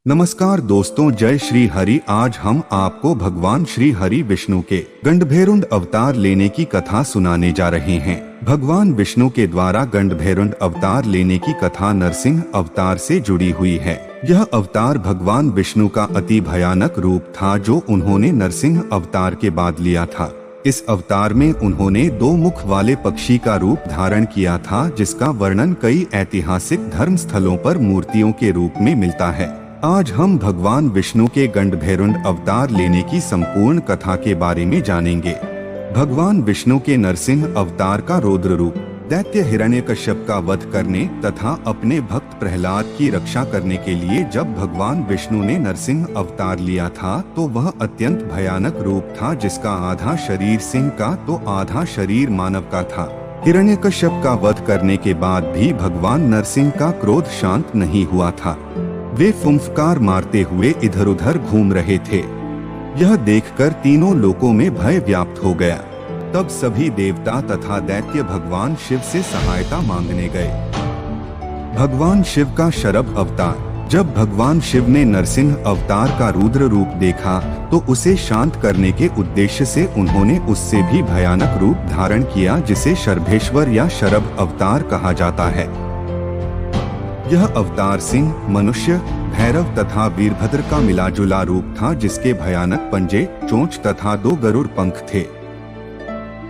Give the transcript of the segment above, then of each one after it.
नमस्कार दोस्तों, जय श्री हरि। आज हम आपको भगवान श्री हरि विष्णु के गंडभेरुंड अवतार लेने की कथा सुनाने जा रहे हैं। भगवान विष्णु के द्वारा गंडभेरुंड अवतार लेने की कथा नरसिंह अवतार से जुड़ी हुई है। यह अवतार भगवान विष्णु का अति भयानक रूप था जो उन्होंने नरसिंह अवतार के बाद लिया था। इस अवतार में उन्होंने दो मुख वाले पक्षी का रूप धारण किया था, जिसका वर्णन कई ऐतिहासिक धर्म स्थलों पर मूर्तियों के रूप में मिलता है। आज हम भगवान विष्णु के गंडभेरुंड अवतार लेने की संपूर्ण कथा के बारे में जानेंगे। भगवान विष्णु के नरसिंह अवतार का रौद्र रूप दैत्य हिरण्यकश्यप का वध करने तथा अपने भक्त प्रहलाद की रक्षा करने के लिए जब भगवान विष्णु ने नरसिंह अवतार लिया था तो वह अत्यंत भयानक रूप था, जिसका आधा शरीर सिंह का तो आधा शरीर मानव का था। हिरण्यकश्यप का वध करने के बाद भी भगवान नरसिंह का क्रोध शांत नहीं हुआ था। वे फुंफकार मारते हुए इधर उधर घूम रहे थे। यह देखकर तीनों लोकों में भय व्याप्त हो गया। तब सभी देवता तथा दैत्य भगवान शिव से सहायता मांगने गए। भगवान शिव का शरभ अवतार। जब भगवान शिव ने नरसिंह अवतार का रुद्र रूप देखा तो उसे शांत करने के उद्देश्य से उन्होंने उससे भी भयानक रूप धारण किया, जिसे शरभेश्वर या शरभ अवतार कहा जाता है। यह अवतार सिंह, मनुष्य, भैरव तथा वीरभद्र का मिलाजुला रूप था, जिसके भयानक पंजे, चोंच तथा दो गरुड़ पंख थे।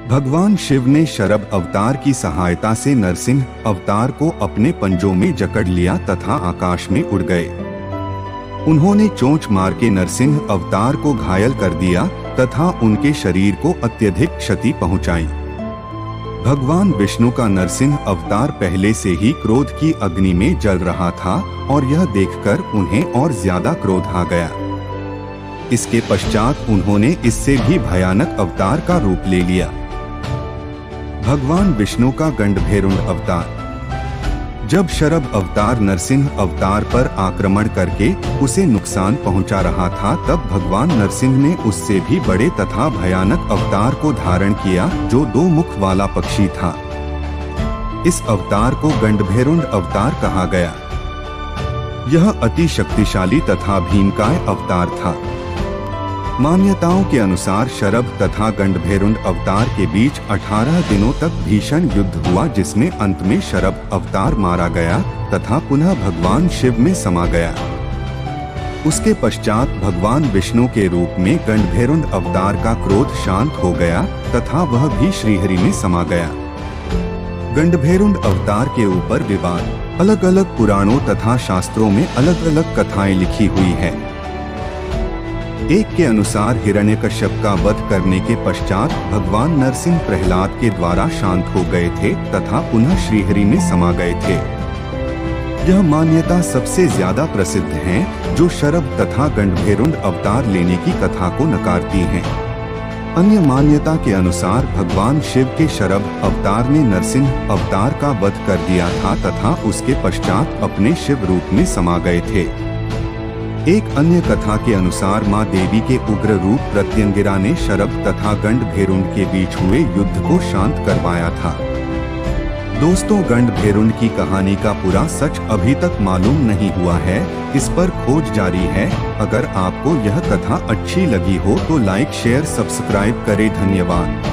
भगवान शिव ने शरभ अवतार की सहायता से नरसिंह अवतार को अपने पंजों में जकड़ लिया तथा आकाश में उड़ गए। उन्होंने चोंच मार के नरसिंह अवतार को घायल कर दिया तथा उनके शरीर को अत्यधिक क्षति पहुंचाई। भगवान विष्णु का नरसिंह अवतार पहले से ही क्रोध की अग्नि में जल रहा था और यह देखकर उन्हें और ज्यादा क्रोध आ गया। इसके पश्चात उन्होंने इससे भी भयानक अवतार का रूप ले लिया। भगवान विष्णु का गंडभेरुंड अवतार। जब शरभ अवतार नरसिंह अवतार पर आक्रमण करके उसे नुकसान पहुंचा रहा था, तब भगवान नरसिंह ने उससे भी बड़े तथा भयानक अवतार को धारण किया, जो दो मुख वाला पक्षी था। इस अवतार को गंडभेरुंड अवतार कहा गया। यह अति शक्तिशाली तथा भीमकाय अवतार था। मान्यताओं के अनुसार शरभ तथा गंडभेरुंड अवतार के बीच 18 दिनों तक भीषण युद्ध हुआ, जिसमें अंत में शरभ अवतार मारा गया तथा पुनः भगवान शिव में समा गया। उसके पश्चात भगवान विष्णु के रूप में गंडभेरुंड अवतार का क्रोध शांत हो गया तथा वह भी श्रीहरि में समा गया। गंडभेरुंड अवतार के ऊपर विवाद। अलग अलग पुराणों तथा शास्त्रों में अलग अलग कथाएं लिखी हुई है। एक के अनुसार हिरण्यकश्यप का वध करने के पश्चात भगवान नरसिंह प्रहलाद के द्वारा शांत हो गए थे तथा पुनः श्रीहरि में समा गए थे। यह मान्यता सबसे ज्यादा प्रसिद्ध है, जो शरभ तथा गंडभेरुंड अवतार लेने की कथा को नकारती है। अन्य मान्यता के अनुसार भगवान शिव के शरभ अवतार ने नरसिंह अवतार का वध कर दिया था तथा उसके पश्चात अपने शिव रूप में समा गए थे। एक अन्य कथा के अनुसार मां देवी के उग्र रूप प्रत्यंगिरा ने शरभ तथा गंडभेरुंड के बीच हुए युद्ध को शांत करवाया था। दोस्तों, गंडभेरुंड की कहानी का पूरा सच अभी तक मालूम नहीं हुआ है। इस पर खोज जारी है। अगर आपको यह कथा अच्छी लगी हो तो लाइक, शेयर, सब्सक्राइब करें। धन्यवाद।